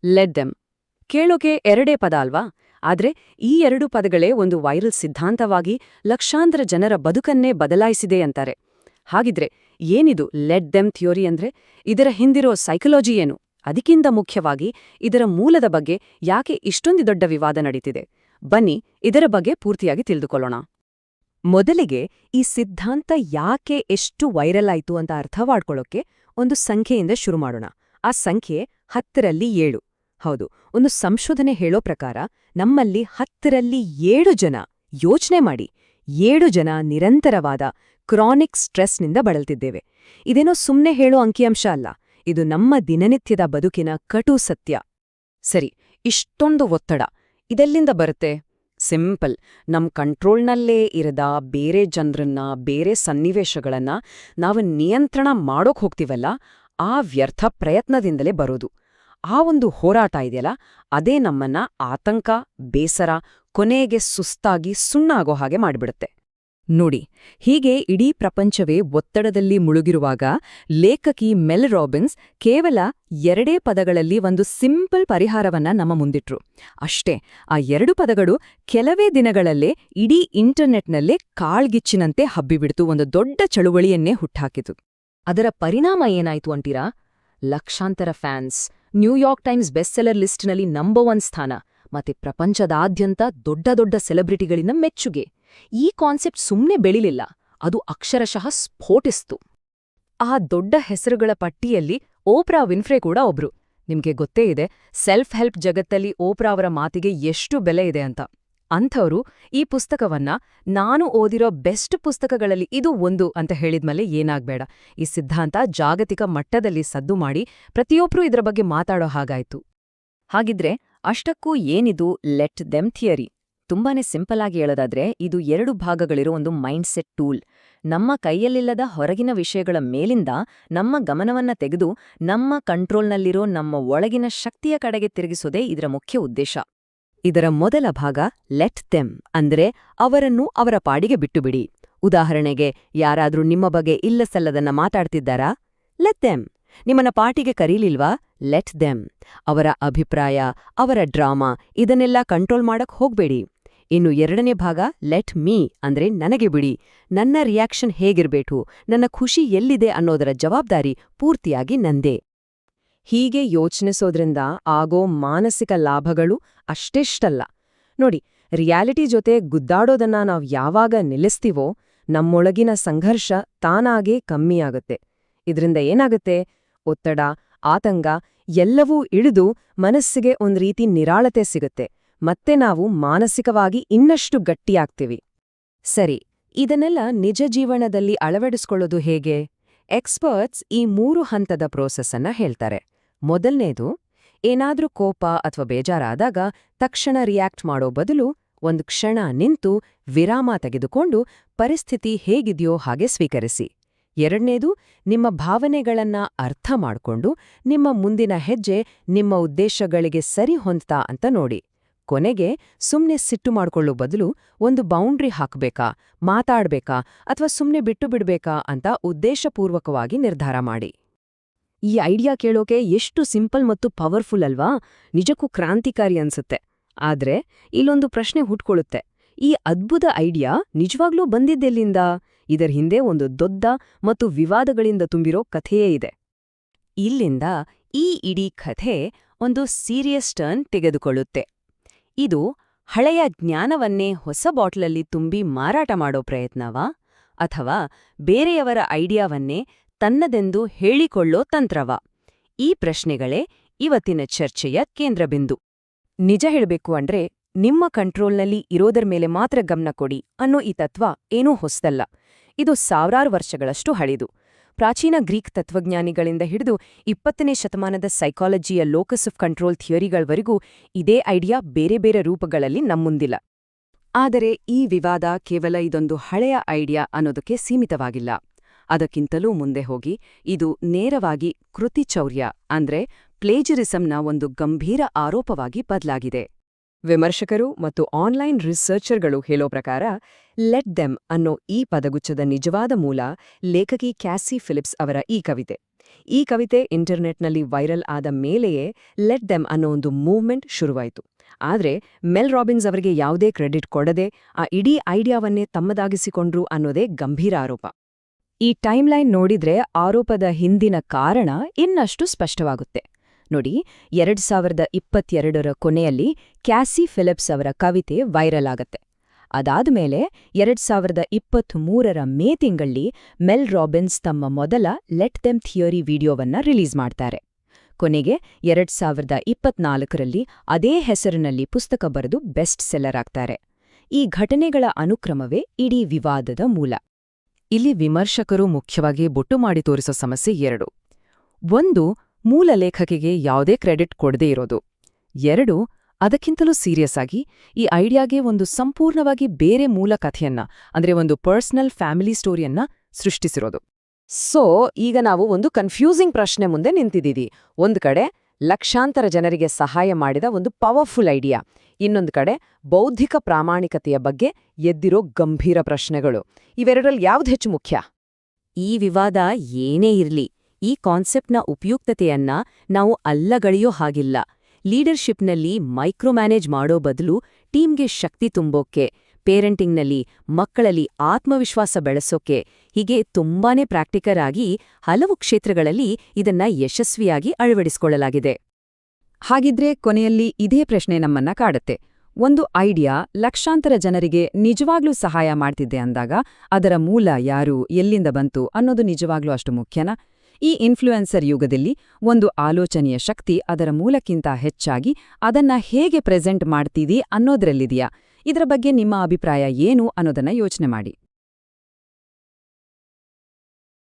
Let them ಕೇಳೋಕೆ ಎರಡೇ ಪದ ಅಲ್ವಾ? ಆದ್ರೆ ಈ ಎರಡು ಪದಗಳೇ ಒಂದು ವೈರಲ್ ಸಿದ್ಧಾಂತವಾಗಿ ಲಕ್ಷಾಂತರ ಜನರ ಬದುಕನ್ನೇ ಬದಲಾಯಿಸಿದೆ ಅಂತಾರೆ. ಹಾಗಿದ್ರೆ ಏನಿದು ಲೆಟ್ ದೆಮ್ ಥಿಯೋರಿ ಅಂದ್ರೆ? ಇದರ ಹಿಂದಿರೋ ಸೈಕಲಾಜಿ ಏನು? ಅದಕ್ಕಿಂತ ಮುಖ್ಯವಾಗಿ ಇದರ ಮೂಲದ ಬಗ್ಗೆ ಯಾಕೆ ಇಷ್ಟೊಂದು ದೊಡ್ಡ ವಿವಾದ ನಡೀತಿದೆ? ಬನ್ನಿ ಇದರ ಬಗ್ಗೆ ಪೂರ್ತಿಯಾಗಿ ತಿಳಿದುಕೊಳ್ಳೋಣ. ಮೊದಲಿಗೆ ಈ ಸಿದ್ಧಾಂತ ಯಾಕೆ ಎಷ್ಟು ವೈರಲ್ ಆಯ್ತು ಅಂತ ಅರ್ಥ ಮಾಡ್ಕೊಳ್ಳೋಕೆ ಒಂದು ಸಂಖ್ಯೆಯಿಂದ ಶುರು ಮಾಡೋಣ. ಆ ಸಂಖ್ಯೆ 10ರಲ್ಲಿ 7. ಹೌದು, ಒಂದು ಸಂಶೋಧನೆ ಹೇಳೋ ಪ್ರಕಾರ ನಮ್ಮಲ್ಲಿ 10ರಲ್ಲಿ 7 ಜನ, ಯೋಚನೆ ಮಾಡಿ, 7 ಜನ ನಿರಂತರವಾದ ಕ್ರಾನಿಕ್ ಸ್ಟ್ರೆಸ್ನಿಂದ ಬಳಲ್ತಿದ್ದೇವೆ. ಇದೇನೋ ಸುಮ್ನೆ ಹೇಳೋ ಅಂಕಿಅಂಶ ಅಲ್ಲ, ಇದು ನಮ್ಮ ದಿನನಿತ್ಯದ ಬದುಕಿನ ಕಟು ಸತ್ಯ. ಸರಿ, ಇಷ್ಟೊಂದು ಒತ್ತಡ ಇದೆಲ್ಲಿಂದ ಬರುತ್ತೆ? ಸಿಂಪಲ್, ನಮ್ ಕಂಟ್ರೋಲ್ನಲ್ಲೇ ಇರದ ಬೇರೆ ಜನರನ್ನ, ಬೇರೆ ಸನ್ನಿವೇಶಗಳನ್ನ ನಾವು ನಿಯಂತ್ರಣ ಮಾಡೋಕ್ ಹೋಗ್ತೀವಲ್ಲ, ಆ ವ್ಯರ್ಥ ಪ್ರಯತ್ನದಿಂದಲೇ ಬರೋದು. ಆ ಒಂದು ಹೋರಾಟ ಇದೆಯಲ್ಲ, ಅದೇ ನಮ್ಮನ್ನ ಆತಂಕ, ಬೇಸರ, ಕೊನೆಗೆ ಸುಸ್ತಾಗಿ ಸುಣ್ಣಾಗೋ ಹಾಗೆ ಮಾಡಿಬಿಡುತ್ತೆ. ನೋಡಿ, ಹೀಗೆ ಇಡೀ ಪ್ರಪಂಚವೇ ಒತ್ತಡದಲ್ಲಿ ಮುಳುಗಿರುವಾಗ ಲೇಖಕಿ ಮೆಲ್ ರಾಬಿನ್ಸ್ ಕೇವಲ 2 ಪದಗಳಲ್ಲಿ ಒಂದು ಸಿಂಪಲ್ ಪರಿಹಾರವನ್ನ ನಮ್ಮ ಮುಂದಿಟ್ರು. ಅಷ್ಟೇ, ಆ 2 ಪದಗಳು ಕೆಲವೇ ದಿನಗಳಲ್ಲೇ ಇಡೀ ಇಂಟರ್ನೆಟ್ನಲ್ಲೇ ಕಾಳ್ಗಿಚ್ಚಿನಂತೆ ಹಬ್ಬಿಬಿಡ್ತು, ಒಂದು ದೊಡ್ಡ ಚಳುವಳಿಯನ್ನೇ ಹುಟ್ಟಾಕಿತು. ಅದರ ಪರಿಣಾಮ ಏನಾಯ್ತು ಅಂತೀರಾ? ಲಕ್ಷಾಂತರ ಫ್ಯಾನ್ಸ್, ನ್ಯೂಯಾರ್ಕ್ ಟೈಮ್ಸ್ ಬೆಸ್ಟ್ಸೆಲ್ಲರ್ ಲಿಸ್ಟ್ನಲ್ಲಿ ನಂಬರ್ 1 ಸ್ಥಾನ, ಮತ್ತೆ ಪ್ರಪಂಚದಾದ್ಯಂತ ದೊಡ್ಡ ದೊಡ್ಡ ಸೆಲೆಬ್ರಿಟಿಗಳಿಂದ ಮೆಚ್ಚುಗೆ. ಈ ಕಾನ್ಸೆಪ್ಟ್ ಸುಮ್ನೆ ಬೆಳಿಲಿಲ್ಲ, ಅದು ಅಕ್ಷರಶಃ ಸ್ಫೋಟಿಸ್ತು. ಆ ದೊಡ್ಡ ಹೆಸರುಗಳ ಪಟ್ಟಿಯಲ್ಲಿ ಓಪ್ರಾ ವಿನ್ಫ್ರೆ ಕೂಡ ಒಬ್ರು. ನಿಮ್ಗೆ ಗೊತ್ತೇ ಇದೆ, ಸೆಲ್ಫ್ ಹೆಲ್ಪ್ ಜಗತ್ತಲ್ಲಿ ಓಪ್ರಾ ಅವರ ಮಾತಿಗೆ ಎಷ್ಟು ಬೆಲೆ ಇದೆ ಅಂತ. ಅಂಥವ್ರು ಈ ಪುಸ್ತಕವನ್ನ ನಾನು ಓದಿರೋ ಬೆಸ್ಟ್ ಪುಸ್ತಕಗಳಲ್ಲಿ ಇದು ಒಂದು ಅಂತ ಹೇಳಿದ್ಮೇಲೆ ಏನಾಗ್ಬೇಡ, ಈ ಸಿದ್ಧಾಂತ ಜಾಗತಿಕ ಮಟ್ಟದಲ್ಲಿ ಸದ್ದು ಮಾಡಿ ಪ್ರತಿಯೊಬ್ರೂ ಇದರ ಬಗ್ಗೆ ಮಾತಾಡೋ ಹಾಗಾಯ್ತು. ಹಾಗಿದ್ರೆ ಅಷ್ಟಕ್ಕೂ ಏನಿದು ಲೆಟ್ ದೆಮ್ ಥಿಯರಿ? ತುಂಬಾನೇ ಸಿಂಪಲ್ ಆಗಿ ಹೇಳೋದಾದ್ರೆ, ಇದು 2 ಭಾಗಗಳಿರೋ ಒಂದು ಮೈಂಡ್ಸೆಟ್ ಟೂಲ್. ನಮ್ಮ ಕೈಯಲ್ಲಿಲ್ಲದ ಹೊರಗಿನ ವಿಷಯಗಳ ಮೇಲಿಂದ ನಮ್ಮ ಗಮನವನ್ನ ತೆಗೆದು ನಮ್ಮ ಕಂಟ್ರೋಲ್ನಲ್ಲಿರೋ ನಮ್ಮ ಒಳಗಿನ ಶಕ್ತಿಯ ಕಡೆಗೆ ತಿರುಗಿಸೋದೇ ಇದರ ಮುಖ್ಯ ಉದ್ದೇಶ. ಇದರ ಮೊದಲ ಭಾಗ ಲೆಟ್ ದೆಮ್ ಅಂದ್ರೆ ಅವರನ್ನು ಅವರ ಪಾಡಿಗೆ ಬಿಟ್ಟುಬಿಡಿ. ಉದಾಹರಣೆಗೆ, ಯಾರಾದ್ರೂ ನಿಮ್ಮ ಬಗ್ಗೆ ಇಲ್ಲಸಲ್ಲದನ್ನ ಮಾತಾಡ್ತಿದ್ದಾರಾ? Let them. ನಿಮ್ಮನ್ನ ಪಾರ್ಟಿಗೆ ಕರೀಲಿಲ್ವಾ? Let them. ಅವರ ಅಭಿಪ್ರಾಯ, ಅವರ ಡ್ರಾಮಾ ಇದನ್ನೆಲ್ಲ ಕಂಟ್ರೋಲ್ ಮಾಡಕ್ ಹೋಗ್ಬೇಡಿ. ಇನ್ನು 2ನೇ ಭಾಗ ಲೆಟ್ ಮೀ ಅಂದ್ರೆ ನನಗೆ ಬಿಡಿ. ನನ್ನ ರಿಯಾಕ್ಷನ್ ಹೇಗಿರ್ಬೇಕು, ನನ್ನ ಖುಷಿ ಎಲ್ಲಿದೆ ಅನ್ನೋದರ ಜವಾಬ್ದಾರಿ ಪೂರ್ತಿಯಾಗಿ ನಂದೇ. ಹೀಗೆ ಯೋಚಿಸೋದ್ರಿಂದ ಆಗೋ ಮಾನಸಿಕ ಲಾಭಗಳು ಅಷ್ಟೆಷ್ಟಲ್ಲ. ನೋಡಿ, ರಿಯಾಲಿಟಿ ಜೊತೆ ಗುದ್ದಾಡೋದನ್ನ ನಾವ್ ಯಾವಾಗ ನಿಲ್ಲಿಸ್ತೀವೋ ನಮ್ಮೊಳಗಿನ ಸಂಘರ್ಷ ತಾನಾಗೇ ಕಮ್ಮಿಯಾಗುತ್ತೆ. ಇದ್ರಿಂದ ಏನಾಗುತ್ತೆ? ಒತ್ತಡ, ಆತಂಕ ಎಲ್ಲವೂ ಇಳಿದು ಮನಸ್ಸಿಗೆ ಒಂದ್ ರೀತಿ ನಿರಾಳತೆ ಸಿಗುತ್ತೆ. ಮತ್ತೆ ನಾವು ಮಾನಸಿಕವಾಗಿ ಇನ್ನಷ್ಟು ಗಟ್ಟಿಯಾಗ್ತೀವಿ. ಸರಿ, ಇದನ್ನೆಲ್ಲ ನಿಜ ಜೀವನದಲ್ಲಿ ಅಳವಡಿಸ್ಕೊಳ್ಳೋದು ಹೇಗೆ? ಎಕ್ಸ್ಪರ್ಟ್ಸ್ ಈ 3 ಹಂತದ ಪ್ರೋಸೆಸ್ಸನ್ನ ಹೇಳ್ತಾರೆ. ಮೊದಲನೇದು, ಏನಾದ್ರೂ ಕೋಪ ಅಥವಾ ಬೇಜಾರಾದಾಗ ತಕ್ಷಣ ರಿಯಾಕ್ಟ್ ಮಾಡೋ ಬದಲು ಒಂದು ಕ್ಷಣ ನಿಂತು ವಿರಾಮ ತೆಗೆದುಕೊಂಡು ಪರಿಸ್ಥಿತಿ ಹೇಗಿದೆಯೋ ಹಾಗೆ ಸ್ವೀಕರಿಸಿ. 2ನೇದು, ನಿಮ್ಮ ಭಾವನೆಗಳನ್ನ ಅರ್ಥ ಮಾಡ್ಕೊಂಡು ನಿಮ್ಮ ಮುಂದಿನ ಹೆಜ್ಜೆ ನಿಮ್ಮ ಉದ್ದೇಶಗಳಿಗೆ ಸರಿ ಹೊಂದ್ತಾ ಅಂತ ನೋಡಿ. ಕೊನೆಗೆ, ಸುಮ್ನೆ ಸಿಟ್ಟು ಮಾಡ್ಕೊಳ್ಳೋ ಬದಲು ಒಂದು ಬೌಂಡ್ರಿ ಹಾಕ್ಬೇಕಾ, ಮಾತಾಡ್ಬೇಕಾ ಅಥವಾ ಸುಮ್ನೆ ಬಿಟ್ಟು ಬಿಡ್ಬೇಕಾ ಅಂತ ಉದ್ದೇಶಪೂರ್ವಕವಾಗಿ ನಿರ್ಧಾರ ಮಾಡಿ. ಈ ಐಡಿಯಾ ಕೇಳೋಕೆ ಎಷ್ಟು ಸಿಂಪಲ್ ಮತ್ತು ಪವರ್ಫುಲ್ ಅಲ್ವಾ? ನಿಜಕ್ಕೂ ಕ್ರಾಂತಿಕಾರಿ ಅನ್ಸುತ್ತೆ. ಆದ್ರೆ ಇಲ್ಲೊಂದು ಪ್ರಶ್ನೆ ಹುಟ್ಕೊಳ್ಳುತ್ತೆ. ಈ ಅದ್ಭುತ ಐಡಿಯಾ ನಿಜವಾಗ್ಲೂ ಬಂದಿದ್ದೆಲ್ಲಿಂದ? ಇದರ ಹಿಂದೆ ಒಂದು ದೊಡ್ಡ ಮತ್ತು ವಿವಾದಗಳಿಂದ ತುಂಬಿರೋ ಕಥೆಯೇ ಇದೆ. ಇಲ್ಲಿಂದ ಈ ಇಡೀ ಕಥೆ ಒಂದು ಸೀರಿಯಸ್ ಟರ್ನ್ ತೆಗೆದುಕೊಳ್ಳುತ್ತೆ. ಇದು ಹಳೆಯ ಜ್ಞಾನವನ್ನೇ ಹೊಸ ಬಾಟ್ಲಲ್ಲಿ ತುಂಬಿ ಮಾರಾಟ ಮಾಡೋ ಪ್ರಯತ್ನವಾ? ಅಥವಾ ಬೇರೆಯವರ ಐಡಿಯಾವನ್ನೇ ತನ್ನದೆಂದು ಹೇಳಿಕೊಳ್ಳೋ ತಂತ್ರವಾ? ಈ ಪ್ರಶ್ನೆಗಳೇ ಇವತ್ತಿನ ಚರ್ಚೆಯ ಕೇಂದ್ರಬಿಂದು. ನಿಜ ಹೇಳಬೇಕು ಅಂದ್ರೆ, ನಿಮ್ಮ ಕಂಟ್ರೋಲ್ನಲ್ಲಿ ಇರೋದರ ಮೇಲೆ ಮಾತ್ರ ಗಮನ ಕೊಡಿ ಅನ್ನೋ ಈ ತತ್ವ ಏನೂ ಹೊಸದಲ್ಲ. ಇದು ಸಾವಿರಾರು ವರ್ಷಗಳಷ್ಟು ಹಳೆದು. ಪ್ರಾಚೀನ ಗ್ರೀಕ್ ತತ್ವಜ್ಞಾನಿಗಳಿಂದ ಹಿಡಿದು 20ನೇ ಶತಮಾನದ ಸೈಕಾಲಜಿಯ ಲೋಕಸ್ ಆಫ್ ಕಂಟ್ರೋಲ್ ಥಿಯರಿಗಳವರೆಗೂ ಇದೇ ಐಡಿಯಾ ಬೇರೆ ಬೇರೆ ರೂಪಗಳಲ್ಲಿ ನಮ್ಮುಂದಿಲ್ಲ. ಆದರೆ ಈ ವಿವಾದ ಕೇವಲ ಇದೊಂದು ಹಳೆಯ ಐಡಿಯಾ ಅನ್ನೋದಕ್ಕೆ ಸೀಮಿತವಾಗಿಲ್ಲ. ಅದಕ್ಕಿಂತಲೂ ಮುಂದೆ ಹೋಗಿ ಇದು ನೇರವಾಗಿ ಕೃತಿಚೌರ್ಯ ಅಂದ್ರೆ ಪ್ಲೇಜರಿಸಂನ ಒಂದು ಗಂಭೀರ ಆರೋಪವಾಗಿ ಬದಲಾಗಿದೆ. ವಿಮರ್ಶಕರು ಮತ್ತು ಆನ್ಲೈನ್ ರಿಸರ್ಚರ್ಗಳು ಹೇಳೋ ಪ್ರಕಾರ ಲೆಟ್ ದೆಮ್ ಅನ್ನೋ ಈ ಪದಗುಚ್ಛದ ನಿಜವಾದ ಮೂಲ ಲೇಖಕಿ ಕ್ಯಾಸಿ ಫಿಲಿಪ್ಸ್ ಅವರ ಈ ಕವಿತೆ. ಈ ಕವಿತೆ ಇಂಟರ್ನೆಟ್ನಲ್ಲಿ ವೈರಲ್ ಆದ ಮೇಲೆಯೇ ಲೆಟ್ ದೆಮ್ ಅನ್ನೋ ಒಂದು ಮೂವ್ಮೆಂಟ್ ಶುರುವಾಯಿತು. ಆದರೆ ಮೆಲ್ ರಾಬಿನ್ಸ್ ಅವರಿಗೆ ಯಾವುದೇ ಕ್ರೆಡಿಟ್ ಕೊಡದೆ ಆ ಇಡೀ ಐಡಿಯಾವನ್ನೇ ತಮ್ಮದಾಗಿಸಿಕೊಂಡ್ರು ಅನ್ನೋದೇ ಗಂಭೀರ ಆರೋಪ. ಈ ಟೈಮ್ಲೈನ್ ನೋಡಿದ್ರೆ ಆರೋಪದ ಹಿಂದಿನ ಕಾರಣ ಇನ್ನಷ್ಟು ಸ್ಪಷ್ಟವಾಗುತ್ತೆ. ನೋಡಿ, 2022ರ ಕೊನೆಯಲ್ಲಿ ಕ್ಯಾಸಿ ಫಿಲಿಪ್ಸ್ ಅವರ ಕವಿತೆ ವೈರಲ್ ಆಗತ್ತೆ. ಅದಾದ್ಮೇಲೆ 2023ರ ಮೇ ತಿಂಗಳಲ್ಲಿ ಮೆಲ್ ರಾಬಿನ್ಸ್ ತಮ್ಮ ಮೊದಲ ಲೆಟ್ ದೆಮ್ ಥಿಯರಿ ವಿಡಿಯೋವನ್ನ ರಿಲೀಸ್ ಮಾಡ್ತಾರೆ. ಕೊನೆಗೆ 2024ರಲ್ಲಿ ಅದೇ ಹೆಸರಿನಲ್ಲಿ ಪುಸ್ತಕ ಬರೆದು ಬೆಸ್ಟ್ ಸೆಲ್ಲರ್ ಆಗ್ತಾರೆ. ಈ ಘಟನೆಗಳ ಅನುಕ್ರಮವೇ ಇಡೀ ವಿವಾದದ ಮೂಲ. ಇಲ್ಲಿ ವಿಮರ್ಶಕರು ಮುಖ್ಯವಾಗಿ ಬೊಟ್ಟು ಮಾಡಿ ತೋರಿಸೋ ಸಮಸ್ಯೆ ಎರಡು. ಒಂದು, ಮೂಲ ಲೇಖಕಿಗೆ ಯಾವುದೇ ಕ್ರೆಡಿಟ್ ಕೊಡದೇ ಇರೋದು. ಎರಡು, ಅದಕ್ಕಿಂತಲೂ ಸೀರಿಯಸ್ ಆಗಿ ಈ ಐಡಿಯಾಗೆ ಒಂದು ಸಂಪೂರ್ಣವಾಗಿ ಬೇರೆ ಮೂಲ ಕಥೆಯನ್ನ, ಅಂದ್ರೆ ಒಂದು ಪರ್ಸನಲ್ ಫ್ಯಾಮಿಲಿ ಸ್ಟೋರಿಯನ್ನ ಸೃಷ್ಟಿಸಿರೋದು. ಸೊ ಈಗ ನಾವು ಒಂದು ಕನ್ಫ್ಯೂಸಿಂಗ್ ಪ್ರಶ್ನೆ ಮುಂದೆ ನಿಂತಿದ್ದೀವಿ. ಒಂದು ಕಡೆ ಲಕ್ಷಾಂತರ ಜನರಿಗೆ ಸಹಾಯ ಮಾಡಿದ ಒಂದು ಪವರ್ಫುಲ್ ಐಡಿಯಾ, ಇನ್ನೊಂದು ಕಡೆ ಬೌದ್ಧಿಕ ಪ್ರಾಮಾಣಿಕತೆಯ ಬಗ್ಗೆ ಎದ್ದಿರೋ ಗಂಭೀರ ಪ್ರಶ್ನೆಗಳು. ಇವೆರಡರಲ್ಲಿ ಯಾವ್ದು ಹೆಚ್ಚು ಮುಖ್ಯ? ಈ ವಿವಾದ ಏನೇ ಇರ್ಲಿ, ಈ ಕಾನ್ಸೆಪ್ಟ್ನ ಉಪಯುಕ್ತತೆಯನ್ನ ನಾವು ಅಲ್ಲಗಳೆಯೋ ಹಾಗಿಲ್ಲ. ಲೀಡರ್ಶಿಪ್ನಲ್ಲಿ ಮೈಕ್ರೋ ಮ್ಯಾನೇಜ್ ಮಾಡೋ ಬದಲು ಟೀಮ್ಗೆ ಶಕ್ತಿ ತುಂಬೋಕೆ, ಪೇರೆಂಟಿಂಗ್ನಲ್ಲಿ ಮಕ್ಕಳಲ್ಲಿ ಆತ್ಮವಿಶ್ವಾಸ ಬೆಳೆಸೋಕೆ, ಹೀಗೆ ತುಂಬಾನೇ ಪ್ರಾಕ್ಟಿಕಲ್ ಆಗಿ ಹಲವು ಕ್ಷೇತ್ರಗಳಲ್ಲಿ ಇದನ್ನ ಯಶಸ್ವಿಯಾಗಿ ಅಳವಡಿಸಿಕೊಳ್ಳಲಾಗಿದೆ. ಹಾಗಿದ್ರೆ ಕೊನೆಯಲ್ಲಿ ಇದೇ ಪ್ರಶ್ನೆ ನಮ್ಮನ್ನ ಕಾಡುತ್ತೆ. ಒಂದು ಐಡಿಯಾ ಲಕ್ಷಾಂತರ ಜನರಿಗೆ ನಿಜವಾಗ್ಲೂ ಸಹಾಯ ಮಾಡ್ತಿದ್ದೆ ಅಂದಾಗ ಅದರ ಮೂಲ ಯಾರು, ಎಲ್ಲಿಂದ ಬಂತು ಅನ್ನೋದು ನಿಜವಾಗ್ಲೂ ಅಷ್ಟು ಮುಖ್ಯನಾ? ಈ ಇನ್ಫ್ಲೂಯೆನ್ಸರ್ ಯುಗದಲ್ಲಿ ಒಂದು ಆಲೋಚನೆಯ ಶಕ್ತಿ ಅದರ ಮೂಲಕ್ಕಿಂತ ಹೆಚ್ಚಾಗಿ ಅದನ್ನ ಹೇಗೆ ಪ್ರೆಸೆಂಟ್ ಮಾಡ್ತೀವಿ ಅನ್ನೋದ್ರಲ್ಲಿದೆಯಾ? ಇದರ ಬಗ್ಗೆ ನಿಮ್ಮ ಅಭಿಪ್ರಾಯ ಏನು ಅನ್ನೋದನ್ನ ಯೋಚನೆ ಮಾಡಿ.